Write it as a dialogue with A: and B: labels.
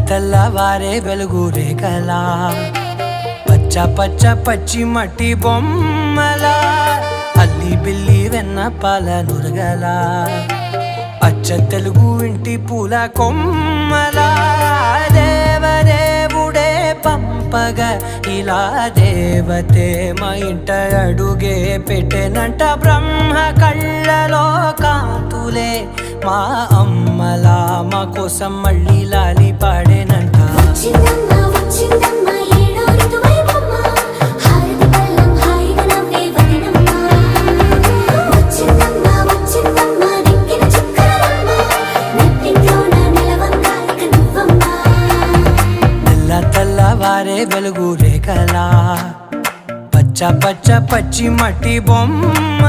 A: తెల్లవారే వెలుగు రేఖలా పచ్చ పచ్చ పచ్చి మట్టి బొమ్మలా అల్లి బిల్లి వెన్న పాల నురగలా అచ్చ తెలుగు ఇంటి పూల కొమ్మలా దేవదేవుడే పంపగా ఇలా దేవతే మా ఇంట అడుగే పెట్టెనంట బ్రహ్మ కళ్ళలో కాంతులే మా అమ్మలా మా కోసం మళ్ళీ లాలి పాడేనంట తెల్లవారే వెలుగు రేఖలా పచ్చ పచ్చ పచ్చి మట్టి బొమ్మ